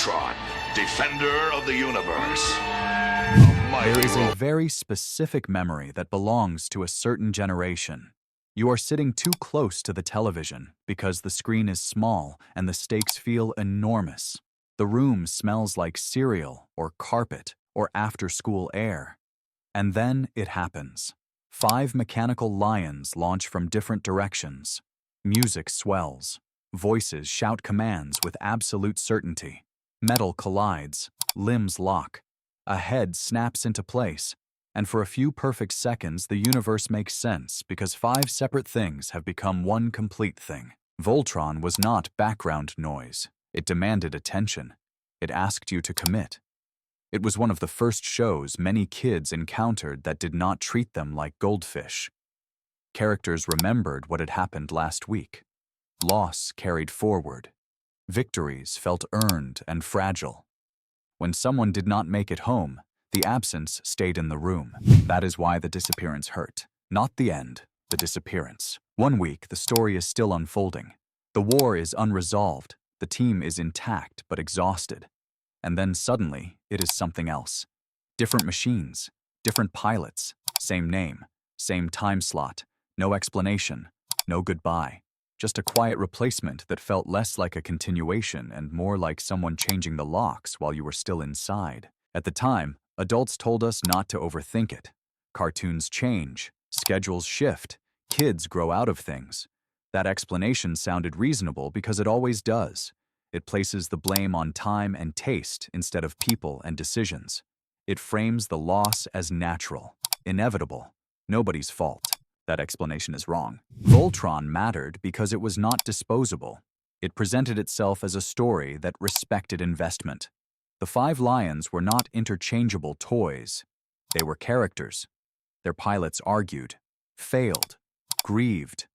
Voltron, defender of the universe. There is a very specific memory that belongs to a certain generation. You are sitting too close to the television because the screen is small and the stakes feel enormous. The room smells like cereal or carpet or after-school air. And then it happens. 5 mechanical lions launch from different directions. Music swells. Voices shout commands with absolute certainty. Metal collides. Limbs lock. A head snaps into place. And for a few perfect seconds, the universe makes sense because 5 separate things have become one complete thing. Voltron was not background noise. It demanded attention. It asked you to commit. It was one of the first shows many kids encountered that did not treat them like goldfish. Characters remembered what had happened last week. Loss carried forward. Victories felt earned and fragile. When someone did not make it home, the absence stayed in the room. That is why the disappearance hurt. Not the end, the disappearance. 1 week, the story is still unfolding. The war is unresolved. The team is intact but exhausted. And then suddenly, it is something else. Different machines, different pilots, same name, same time slot, no explanation, no goodbye. Just a quiet replacement that felt less like a continuation and more like someone changing the locks while you were still inside. At the time, adults told us not to overthink it. Cartoons change, schedules shift, kids grow out of things. That explanation sounded reasonable because it always does. It places the blame on time and taste instead of people and decisions. It frames the loss as natural, inevitable, nobody's fault. That explanation is wrong. Voltron mattered because it was not disposable. It presented itself as a story that respected investment. The 5 lions were not interchangeable toys. They were characters. Their pilots argued, failed, grieved,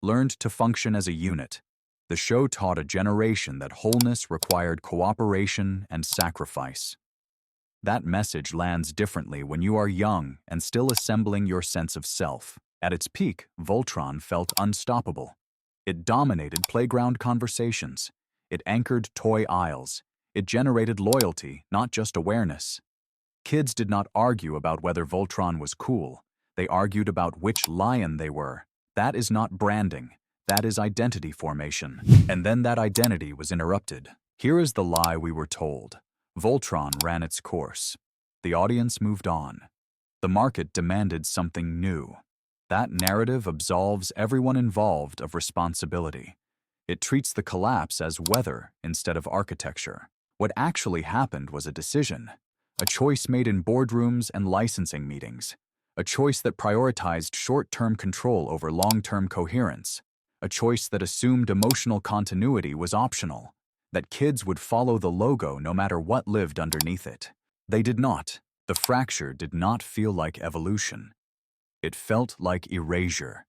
learned to function as a unit. The show taught a generation that wholeness required cooperation and sacrifice. That message lands differently when you are young and still assembling your sense of self. At its peak, Voltron felt unstoppable. It dominated playground conversations. It anchored toy aisles. It generated loyalty, not just awareness. Kids did not argue about whether Voltron was cool. They argued about which lion they were. That is not branding. That is identity formation. And then that identity was interrupted. Here is the lie we were told. Voltron ran its course. The audience moved on. The market demanded something new. That narrative absolves everyone involved of responsibility. It treats the collapse as weather instead of architecture. What actually happened was a decision, a choice made in boardrooms and licensing meetings, a choice that prioritized short-term control over long-term coherence, a choice that assumed emotional continuity was optional, that kids would follow the logo no matter what lived underneath it. They did not. The fracture did not feel like evolution. It felt like erasure.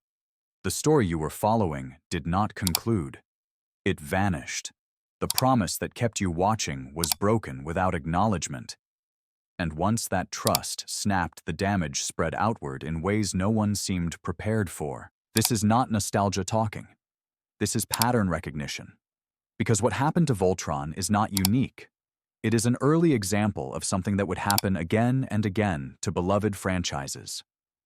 The story you were following did not conclude. It vanished. The promise that kept you watching was broken without acknowledgement. And once that trust snapped, the damage spread outward in ways no one seemed prepared for. This is not nostalgia talking. This is pattern recognition. Because what happened to Voltron is not unique. It is an early example of something that would happen again and again to beloved franchises.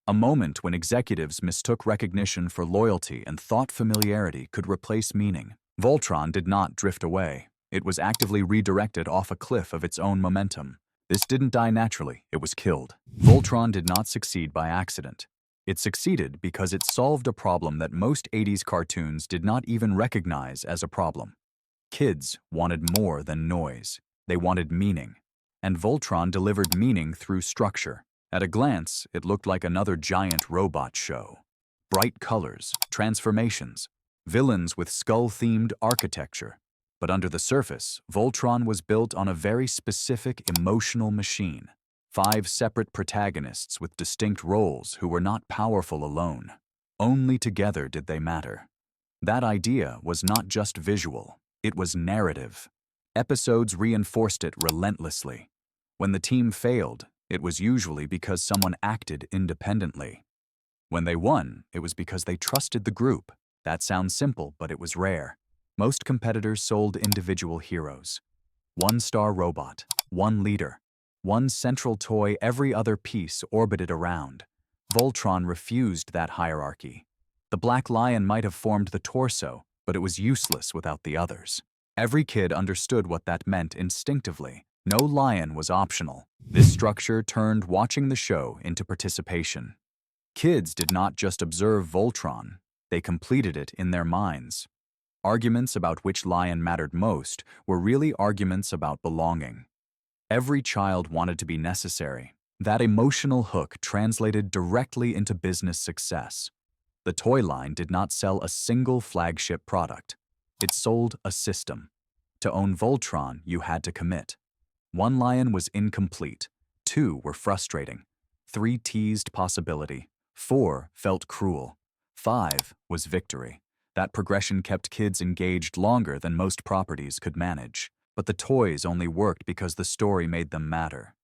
A moment when executives mistook recognition for loyalty and thought familiarity could replace meaning. Voltron did not drift away. It was actively redirected off a cliff of its own momentum. This didn't die naturally, it was killed. Voltron did not succeed by accident. It succeeded because it solved a problem that most 80s cartoons did not even recognize as a problem. Kids wanted more than noise. They wanted meaning. And Voltron delivered meaning through structure. At a glance, it looked like another giant robot show. Bright colors, transformations, villains with skull-themed architecture. But under the surface, Voltron was built on a very specific emotional machine. 5 separate protagonists with distinct roles who were not powerful alone. Only together did they matter. That idea was not just visual, it was narrative. Episodes reinforced it relentlessly. When the team failed, it was usually because someone acted independently. When they won, it was because they trusted the group. That sounds simple, but it was rare. Most competitors sold individual heroes. One star robot, one leader, one central toy, every other piece orbited around. Voltron refused that hierarchy. The Black Lion might have formed the torso, but it was useless without the others. Every kid understood what that meant instinctively. No lion was optional. This structure turned watching the show into participation. Kids did not just observe Voltron, they completed it in their minds. Arguments about which lion mattered most were really arguments about belonging. Every child wanted to be necessary. That emotional hook translated directly into business success. The toy line did not sell a single flagship product. It sold a system. To own Voltron, you had to commit. One lion was incomplete. 2 were frustrating. 3 teased possibility. 4 felt cruel. 5 was victory. That progression kept kids engaged longer than most properties could manage. But the toys only worked because the story made them matter.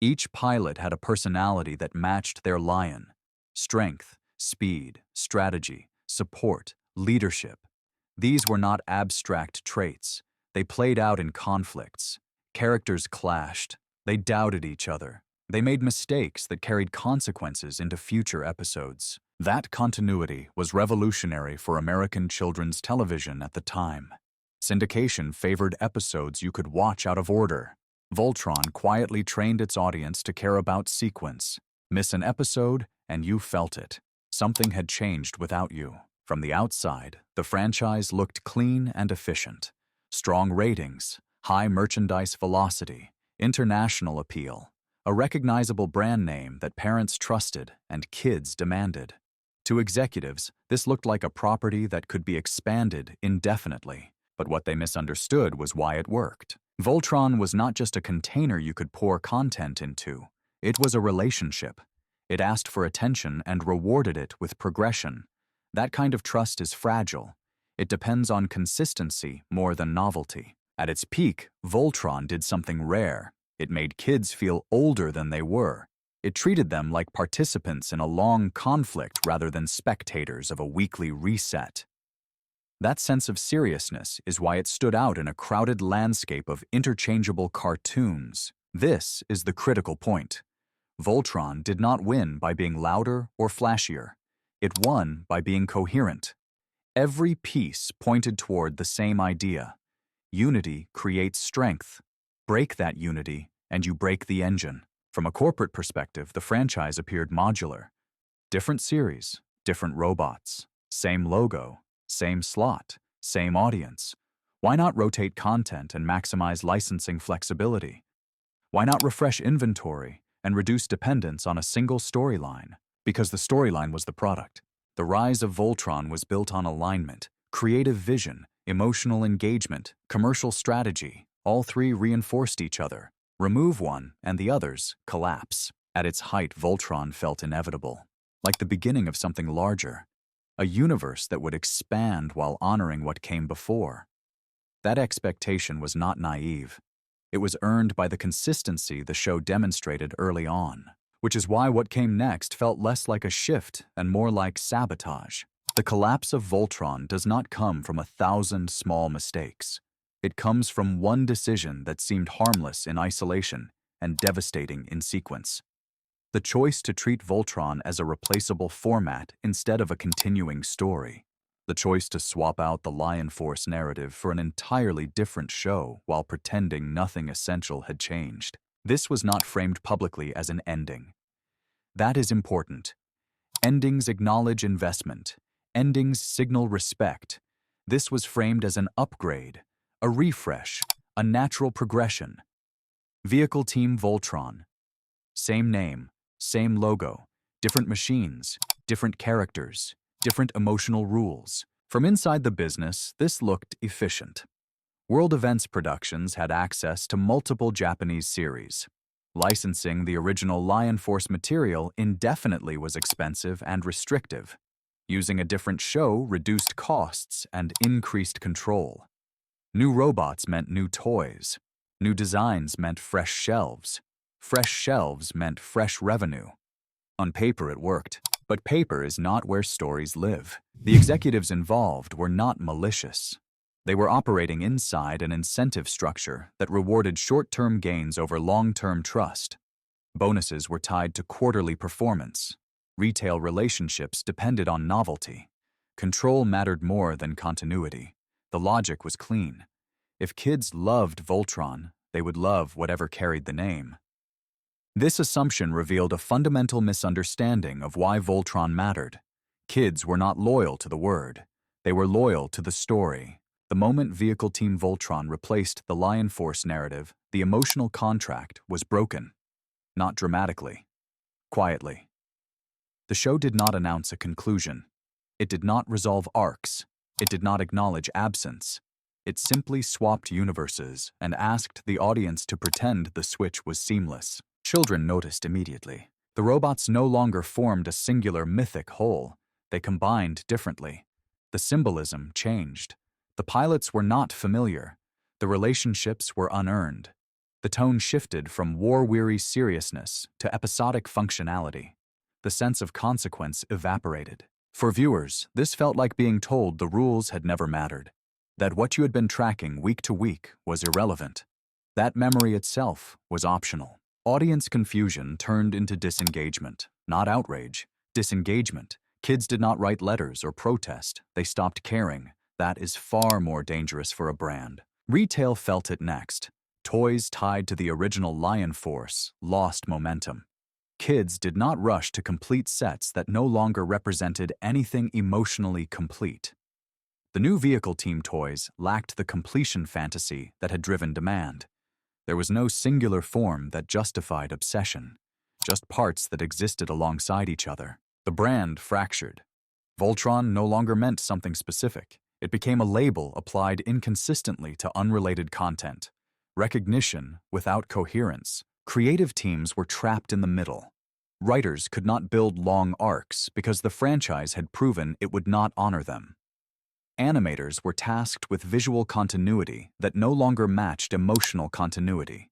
Each pilot had a personality that matched their lion. Strength, speed, strategy, support, leadership. These were not abstract traits. They played out in conflicts. Characters clashed. They doubted each other. They made mistakes that carried consequences into future episodes. That continuity was revolutionary for American children's television at the time. Syndication favored episodes you could watch out of order. Voltron quietly trained its audience to care about sequence. Miss an episode, and you felt it. Something had changed without you. From the outside, the franchise looked clean and efficient. Strong ratings, high merchandise velocity, international appeal, a recognizable brand name that parents trusted and kids demanded. To executives, this looked like a property that could be expanded indefinitely. But what they misunderstood was why it worked. Voltron was not just a container you could pour content into. It was a relationship. It asked for attention and rewarded it with progression. That kind of trust is fragile. It depends on consistency more than novelty. At its peak, Voltron did something rare. It made kids feel older than they were. It treated them like participants in a long conflict rather than spectators of a weekly reset. That sense of seriousness is why it stood out in a crowded landscape of interchangeable cartoons. This is the critical point. Voltron did not win by being louder or flashier. It won by being coherent. Every piece pointed toward the same idea. Unity creates strength. Break that unity, and you break the engine. From a corporate perspective, the franchise appeared modular. Different series, different robots, same logo, same slot, same audience. Why not rotate content and maximize licensing flexibility? Why not refresh inventory and reduce dependence on a single storyline? Because the storyline was the product. The rise of Voltron was built on alignment, creative vision, emotional engagement, commercial strategy. All 3 reinforced each other. Remove one, and the others collapse. At its height, Voltron felt inevitable, like the beginning of something larger. A universe that would expand while honoring what came before. That expectation was not naive. It was earned by the consistency the show demonstrated early on, which is why what came next felt less like a shift and more like sabotage. The collapse of Voltron does not come from 1,000 small mistakes. It comes from one decision that seemed harmless in isolation and devastating in sequence. The choice to treat Voltron as a replaceable format instead of a continuing story. The choice to swap out the Lion Force narrative for an entirely different show while pretending nothing essential had changed. This was not framed publicly as an ending. That is important. Endings acknowledge investment. Endings signal respect. This was framed as an upgrade, a refresh, a natural progression. Vehicle Team Voltron. Same name. Same logo, different machines, different characters, different emotional rules. From inside the business, this looked efficient. World Events Productions had access to multiple Japanese series. Licensing the original Lion Force material indefinitely was expensive and restrictive. Using a different show reduced costs and increased control. New robots meant new toys. New designs meant fresh shelves. Fresh shelves meant fresh revenue. On paper it worked, but paper is not where stories live. The executives involved were not malicious. They were operating inside an incentive structure that rewarded short-term gains over long-term trust. Bonuses were tied to quarterly performance. Retail relationships depended on novelty. Control mattered more than continuity. The logic was clean. If kids loved Voltron, they would love whatever carried the name. This assumption revealed a fundamental misunderstanding of why Voltron mattered. Kids were not loyal to the word. They were loyal to the story. The moment Vehicle Team Voltron replaced the Lion Force narrative, the emotional contract was broken. Not dramatically. Quietly. The show did not announce a conclusion. It did not resolve arcs. It did not acknowledge absence. It simply swapped universes and asked the audience to pretend the switch was seamless. Children noticed immediately. The robots no longer formed a singular mythic whole. They combined differently. The symbolism changed. The pilots were not familiar. The relationships were unearned. The tone shifted from war-weary seriousness to episodic functionality. The sense of consequence evaporated. For viewers, this felt like being told the rules had never mattered, that what you had been tracking week to week was irrelevant. That memory itself was optional. Audience confusion turned into disengagement, not outrage. Disengagement. Kids did not write letters or protest. They stopped caring. That is far more dangerous for a brand. Retail felt it next. Toys tied to the original Lion Force lost momentum. Kids did not rush to complete sets that no longer represented anything emotionally complete. The new Vehicle Team toys lacked the completion fantasy that had driven demand. There was no singular form that justified obsession, just parts that existed alongside each other. The brand fractured. Voltron no longer meant something specific. It became a label applied inconsistently to unrelated content. Recognition without coherence. Creative teams were trapped in the middle. Writers could not build long arcs because the franchise had proven it would not honor them. Animators were tasked with visual continuity that no longer matched emotional continuity.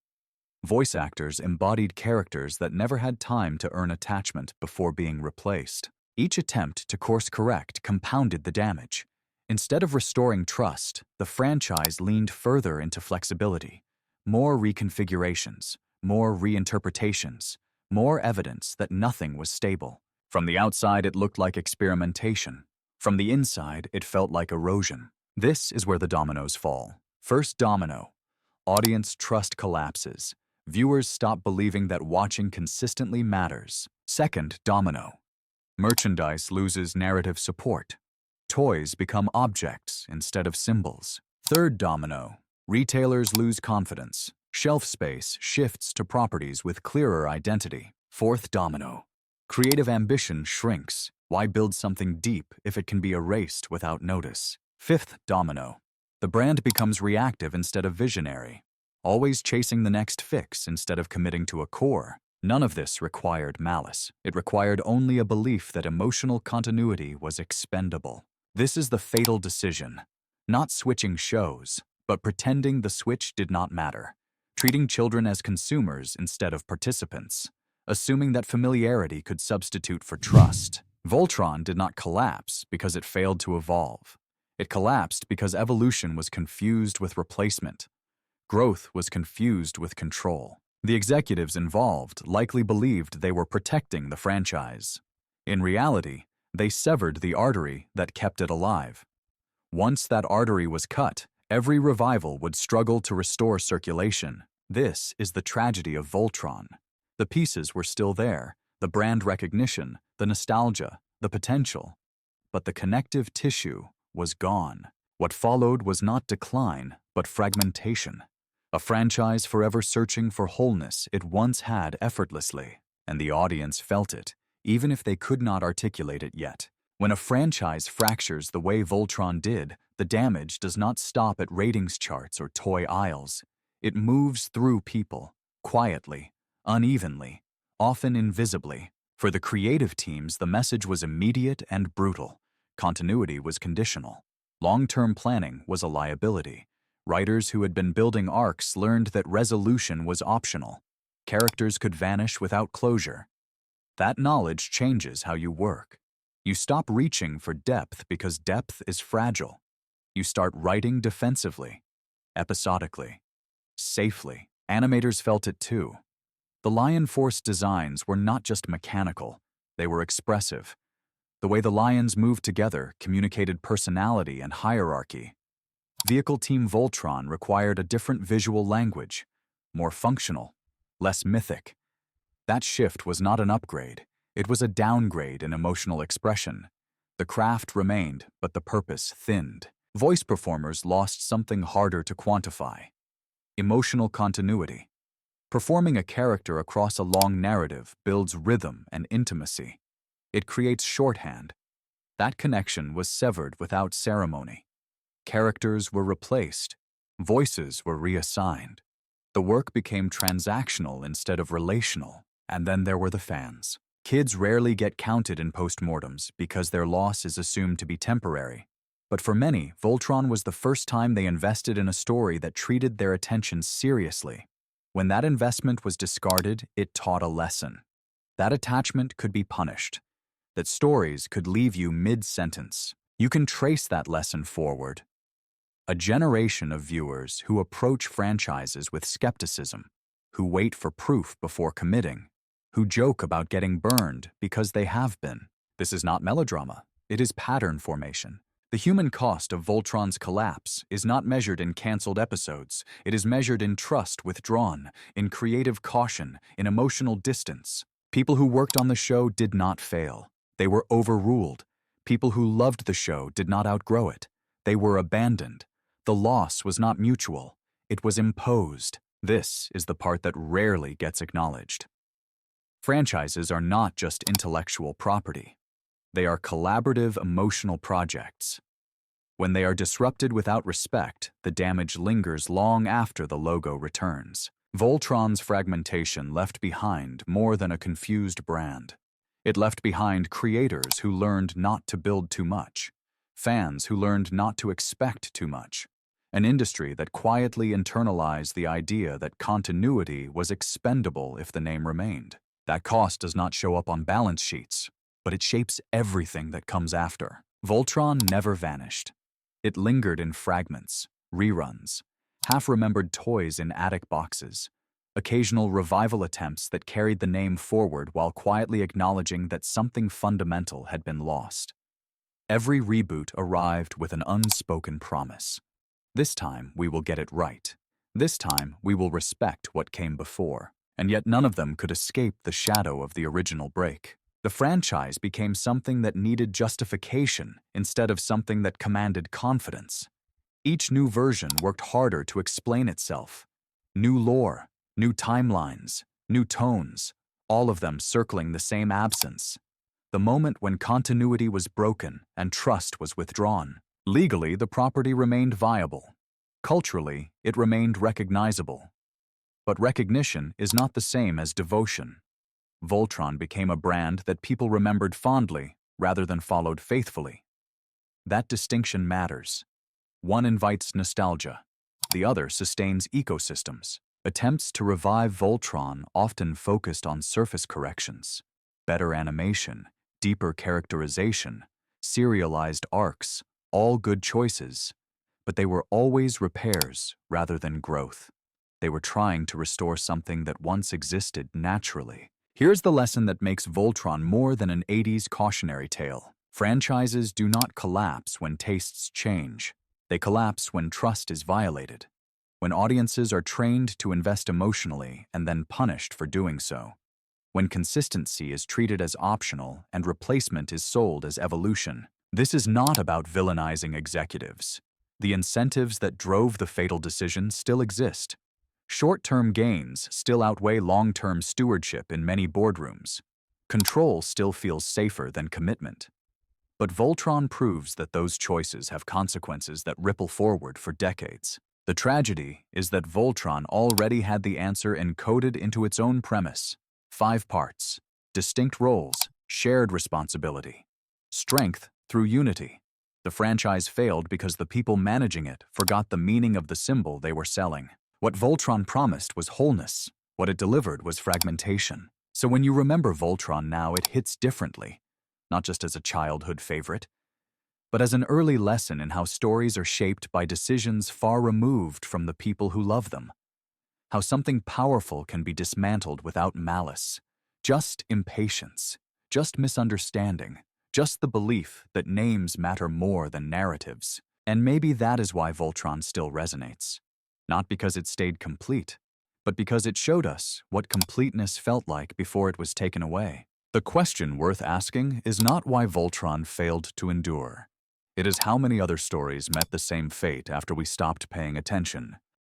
Voice actors embodied characters that never had time to earn attachment before being replaced. Each attempt to course-correct compounded the damage. Instead of restoring trust, the franchise leaned further into flexibility. More reconfigurations, more reinterpretations, more evidence that nothing was stable. From the outside, it looked like experimentation. From the inside, it felt like erosion. This is where the dominoes fall. First domino. Audience trust collapses. Viewers stop believing that watching consistently matters. Second domino. Merchandise loses narrative support. Toys become objects instead of symbols. Third domino. Retailers lose confidence. Shelf space shifts to properties with clearer identity. Fourth domino. Creative ambition shrinks. Why build something deep if it can be erased without notice? Fifth domino. The brand becomes reactive instead of visionary, always chasing the next fix instead of committing to a core. None of this required malice. It required only a belief that emotional continuity was expendable. This is the fatal decision. Not switching shows, but pretending the switch did not matter. Treating children as consumers instead of participants. Assuming that familiarity could substitute for trust. Voltron did not collapse because it failed to evolve. It collapsed because evolution was confused with replacement. Growth was confused with control. The executives involved likely believed they were protecting the franchise. In reality, they severed the artery that kept it alive. Once that artery was cut, every revival would struggle to restore circulation. This is the tragedy of Voltron. The pieces were still there, the brand recognition, the nostalgia, the potential. But the connective tissue was gone. What followed was not decline, but fragmentation. A franchise forever searching for wholeness it once had effortlessly, and the audience felt it, even if they could not articulate it yet. When a franchise fractures the way Voltron did, the damage does not stop at ratings charts or toy aisles. It moves through people, quietly, unevenly, often invisibly. For the creative teams, the message was immediate and brutal. Continuity was conditional. Long-term planning was a liability. Writers who had been building arcs learned that resolution was optional. Characters could vanish without closure. That knowledge changes how you work. You stop reaching for depth because depth is fragile. You start writing defensively, episodically, safely. Animators felt it too. The Lion Force designs were not just mechanical, they were expressive. The way the lions moved together communicated personality and hierarchy. Vehicle Team Voltron required a different visual language, more functional, less mythic. That shift was not an upgrade, it was a downgrade in emotional expression. The craft remained, but the purpose thinned. Voice performers lost something harder to quantify: emotional continuity. Performing a character across a long narrative builds rhythm and intimacy. It creates shorthand. That connection was severed without ceremony. Characters were replaced. Voices were reassigned. The work became transactional instead of relational. And then there were the fans. Kids rarely get counted in postmortems because their loss is assumed to be temporary. But for many, Voltron was the first time they invested in a story that treated their attention seriously. When that investment was discarded, it taught a lesson. That attachment could be punished. That stories could leave you mid-sentence. You can trace that lesson forward. A generation of viewers who approach franchises with skepticism, who wait for proof before committing, who joke about getting burned because they have been. This is not melodrama. It is pattern formation. The human cost of Voltron's collapse is not measured in cancelled episodes. It is measured in trust withdrawn, in creative caution, in emotional distance. People who worked on the show did not fail. They were overruled. People who loved the show did not outgrow it. They were abandoned. The loss was not mutual. It was imposed. This is the part that rarely gets acknowledged. Franchises are not just intellectual property. They are collaborative emotional projects. When they are disrupted without respect, the damage lingers long after the logo returns. Voltron's fragmentation left behind more than a confused brand. It left behind creators who learned not to build too much, fans who learned not to expect too much, an industry that quietly internalized the idea that continuity was expendable if the name remained. That cost does not show up on balance sheets, but it shapes everything that comes after. Voltron never vanished. It lingered in fragments, reruns, half-remembered toys in attic boxes, occasional revival attempts that carried the name forward while quietly acknowledging that something fundamental had been lost. Every reboot arrived with an unspoken promise. This time, we will get it right. This time, we will respect what came before. And yet none of them could escape the shadow of the original break. The franchise became something that needed justification instead of something that commanded confidence. Each new version worked harder to explain itself. New lore, new timelines, new tones, all of them circling the same absence. The moment when continuity was broken and trust was withdrawn. Legally, the property remained viable. Culturally, it remained recognizable. But recognition is not the same as devotion. Voltron became a brand that people remembered fondly rather than followed faithfully. That distinction matters. One invites nostalgia. The other sustains ecosystems. Attempts to revive Voltron often focused on surface corrections, better animation, deeper characterization, serialized arcs, all good choices, but they were always repairs rather than growth. They were trying to restore something that once existed naturally. Here's the lesson that makes Voltron more than an 80s cautionary tale. Franchises do not collapse when tastes change. They collapse when trust is violated, when audiences are trained to invest emotionally and then punished for doing so, when consistency is treated as optional and replacement is sold as evolution. This is not about villainizing executives. The incentives that drove the fatal decision still exist. Short-term gains still outweigh long-term stewardship in many boardrooms. Control still feels safer than commitment. But Voltron proves that those choices have consequences that ripple forward for decades. The tragedy is that Voltron already had the answer encoded into its own premise. 5 parts, distinct roles, shared responsibility, strength through unity. The franchise failed because the people managing it forgot the meaning of the symbol they were selling. What Voltron promised was wholeness. What it delivered was fragmentation. So when you remember Voltron now, it hits differently. Not just as a childhood favorite, but as an early lesson in how stories are shaped by decisions far removed from the people who love them. How something powerful can be dismantled without malice, just impatience, just misunderstanding, just the belief that names matter more than narratives. And maybe that is why Voltron still resonates. Not because it stayed complete, but because it showed us what completeness felt like before it was taken away. The question worth asking is not why Voltron failed to endure. It is how many other stories met the same fate after we stopped paying attention.